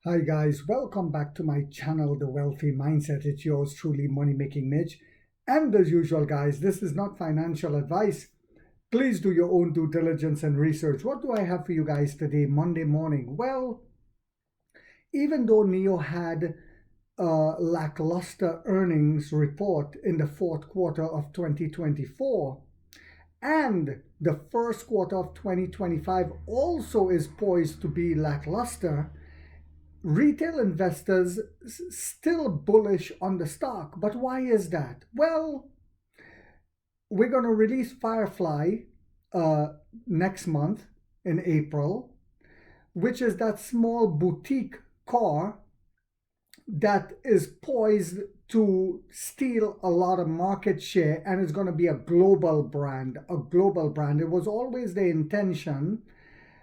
Hi guys, welcome back to my channel, The Wealthy Mindset. It's yours truly, Money Making Mitch. And as usual guys, this is not financial advice. Please do your own due diligence and research. What do I have for you guys today, Monday morning? Well, even though NEO had a lackluster earnings report in the fourth quarter of 2024, and the first quarter of 2025 also is poised to be lackluster, retail investors still bullish on the stock. But why is that? Well, we're going to release Firefly next month in April, which is that small boutique car that is poised to steal a lot of market share, and is going to be a global brand. It was always the intention.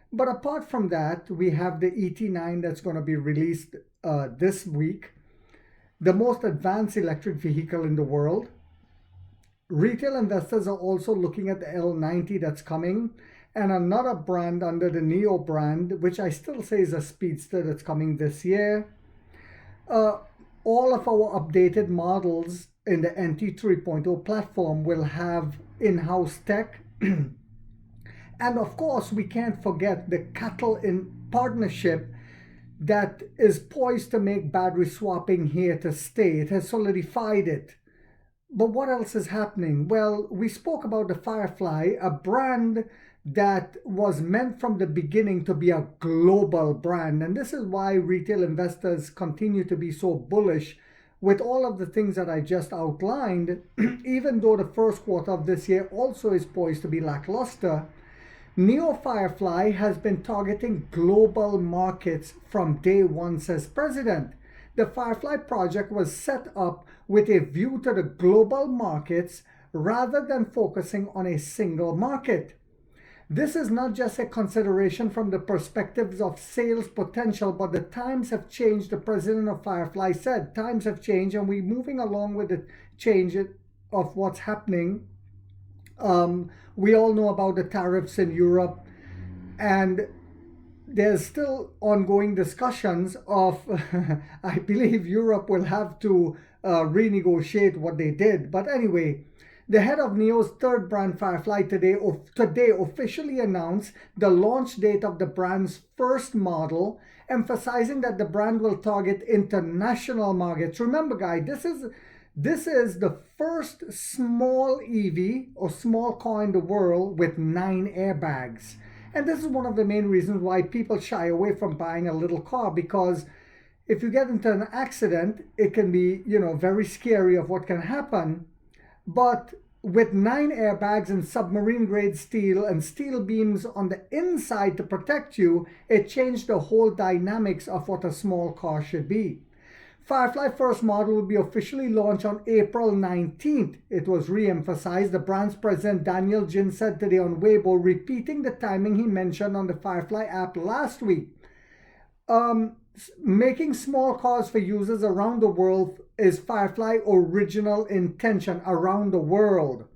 But apart from that, we have the ET9 that's going to be released this week, the most advanced electric vehicle in the world. Retail investors are also looking at the L90 that's coming, and another brand under the NEO brand, which I still say is a speedster, that's coming this year. All of our updated models in the NT 3.0 platform will have in-house tech. And of course, we can't forget the cattle in partnership that is poised to make battery swapping here to stay. It has solidified it. But what else is happening? Well, we spoke about the Firefly, a brand that was meant from the beginning to be a global brand. And this is why retail investors continue to be so bullish with all of the things that I just outlined, even though the first quarter of this year also is poised to be lackluster. NEO Firefly has been targeting global markets from day one, says President. The Firefly project was set up with a view to the global markets rather than focusing on a single market. This is not just a consideration from the perspectives of sales potential, but the times have changed, the president of Firefly said. Times have changed, and we're moving along with the change of what's happening. We all know about the tariffs in Europe, and there's still ongoing discussions of, I believe Europe will have to renegotiate what they did. But anyway, the head of NEO's third brand, Firefly, today officially announced the launch date of the brand's first model, emphasizing that the brand will target international markets. Remember, guys, this is the first small EV or small car in the world with 9 airbags. And this is one of the main reasons why people shy away from buying a little car, because if you get into an accident, it can be, very scary of what can happen. But with 9 airbags and submarine grade steel and steel beams on the inside to protect you, it changed the whole dynamics of what a small car should be. Firefly first model will be officially launched on April 19th. It was re-emphasized. The brand's president Daniel Jin said today on Weibo, repeating the timing he mentioned on the Firefly app last week. Making small cars for users around the world is Firefly's original intention around the world,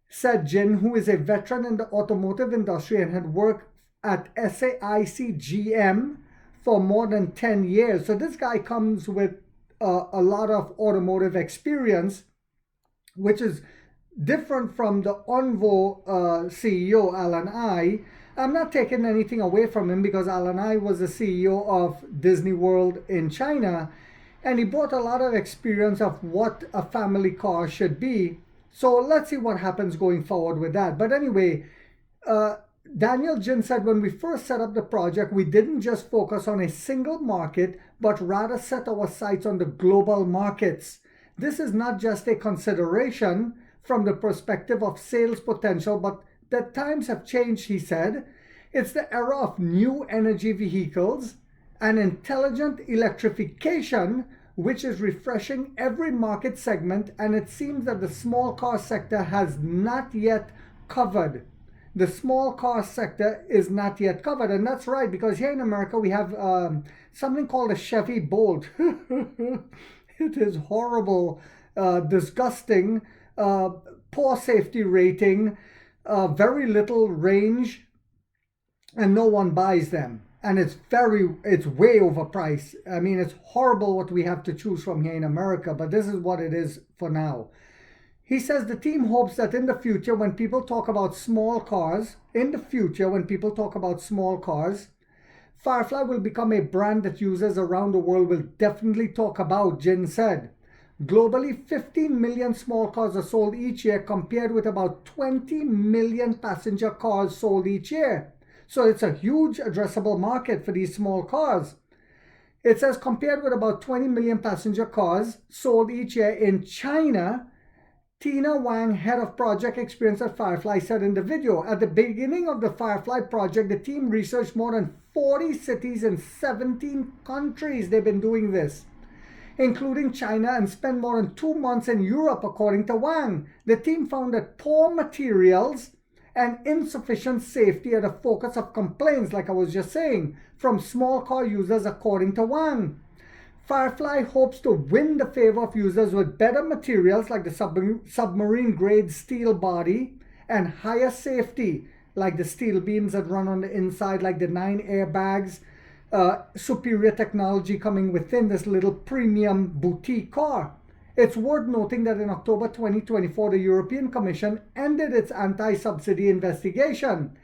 said Jin, who is a veteran in the automotive industry and had worked at SAIC GM for more than 10 years. So this guy comes with a lot of automotive experience, which is different from the Onvo CEO, Alan I. I'm not taking anything away from him, because Alan I was the CEO of Disney World in China, and he brought a lot of experience of what a family car should be. So let's see what happens going forward with that. But anyway, Daniel Jin said, when we first set up the project, we didn't just focus on a single market, but rather set our sights on the global markets. This is not just a consideration from the perspective of sales potential, but the times have changed, he said. It's the era of new energy vehicles and intelligent electrification, which is refreshing every market segment, and it seems that the small car sector has not yet covered. The small car sector is not yet covered. And that's right, because here in America, we have something called a Chevy Bolt. It is horrible, disgusting, poor safety rating, very little range, and no one buys them. and it's way overpriced. I mean, it's horrible what we have to choose from here in America, but this is what it is for now. He says the team hopes that in the future, when people talk about small cars, Firefly will become a brand that users around the world will definitely talk about, Jin said. Globally, 15 million small cars are sold each year compared with about 20 million passenger cars sold each year. So it's a huge addressable market for these small cars. It says compared with about 20 million passenger cars sold each year in China, Tina Wang, head of project experience at Firefly, said in the video, at the beginning of the Firefly project, the team researched more than 40 cities in 17 countries. They've been doing this, including China, and spent more than 2 months in Europe, according to Wang. The team found that poor materials and insufficient safety are the focus of complaints, like I was just saying, from small car users, according to Wang. Firefly hopes to win the favor of users with better materials like the submarine-grade steel body and higher safety like the steel beams that run on the inside, like the 9 airbags, superior technology coming within this little premium boutique car. It's worth noting that in October 2024, the European Commission ended its anti-subsidy investigation.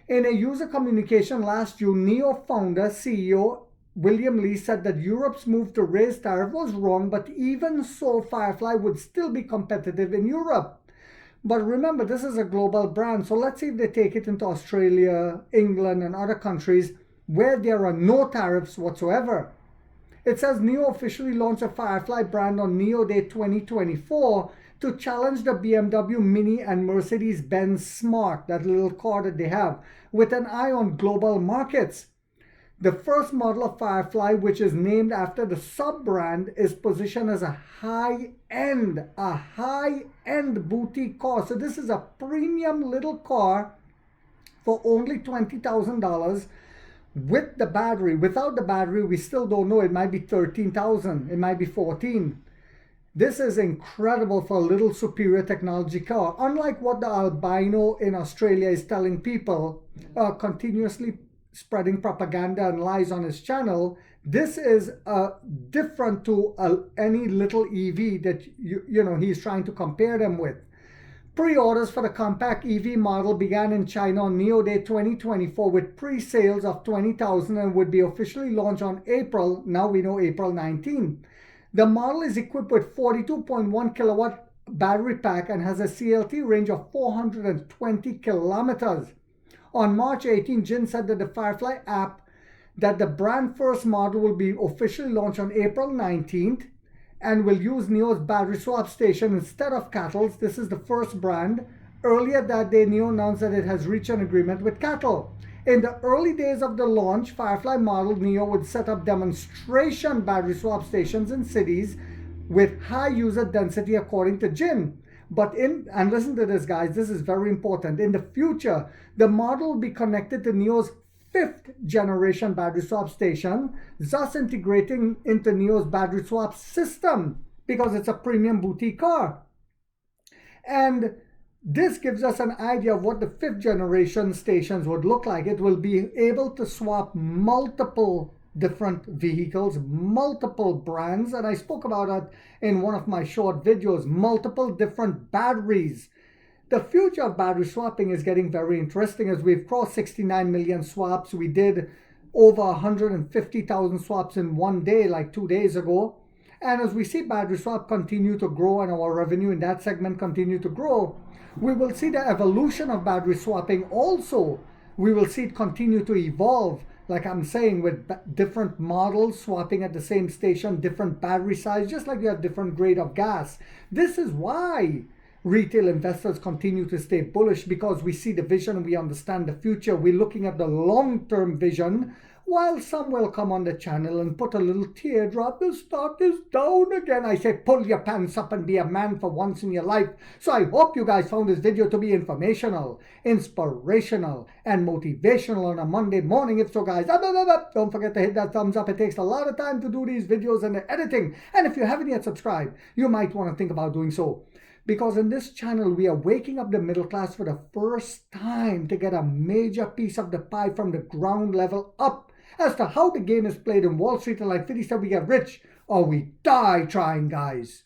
In a user communication last June, NIO founder, CEO, William Lee said that Europe's move to raise tariff was wrong, but even so, Firefly would still be competitive in Europe. But remember, this is a global brand, so let's see if they take it into Australia, England, and other countries where there are no tariffs whatsoever. It says NIO officially launched a Firefly brand on NIO Day 2024 to challenge the BMW Mini and Mercedes-Benz Smart, that little car that they have, with an eye on global markets. The first model of Firefly, which is named after the sub-brand, is positioned as a high-end boutique car. So this is a premium little car for only $20,000 with the battery. Without the battery, we still don't know. It might be $13,000. It might be $14,000. This is incredible for a little superior technology car. Unlike what the albino in Australia is telling people, continuously spreading propaganda and lies on his channel, this is different to any little EV that he's trying to compare them with. Pre-orders for the compact EV model began in China on NIO Day 2024 with pre-sales of 20,000 and would be officially launched on April 19. The model is equipped with 42.1 kilowatt battery pack and has a CLT range of 420 kilometers. On March 18, Jin said that the Firefly app, that the brand first model will be officially launched on April 19th and will use NIO's battery swap station instead of Cattle's. This is the first brand. Earlier that day, NIO announced that it has reached an agreement with Cattle. In the early days of the launch, Firefly model NIO would set up demonstration battery swap stations in cities with high user density, according to Jin. And listen to this, guys, this is very important. In the future, the model will be connected to NIO's 5th generation battery swap station, thus integrating into NIO's battery swap system because it's a premium boutique car. And this gives us an idea of what the 5th generation stations would look like. It will be able to swap multiple different vehicles, multiple brands, and I spoke about that in one of my short videos, multiple different batteries. The future of battery swapping is getting very interesting as we've crossed 69 million swaps. We did over 150,000 swaps in one day, like 2 days ago. And as we see battery swap continue to grow and our revenue in that segment continue to grow, we will see the evolution of battery swapping also. We will see it continue to evolve, like I'm saying, with different models swapping at the same station, different battery size, just like you have different grade of gas. This is why retail investors continue to stay bullish, because we see the vision, we understand the future, we're looking at the long-term vision, while some will come on the channel and put a little teardrop, the stock is down again. I say pull your pants up and be a man for once in your life. So I hope you guys found this video to be informational, inspirational, and motivational on a Monday morning. If so, guys, don't forget to hit that thumbs up. It takes a lot of time to do these videos and the editing. And if you haven't yet subscribed, you might want to think about doing so. Because in this channel, we are waking up the middle class for the first time to get a major piece of the pie from the ground level up. as to how the game is played in Wall Street. And like 50 said, we get rich or we die trying, guys.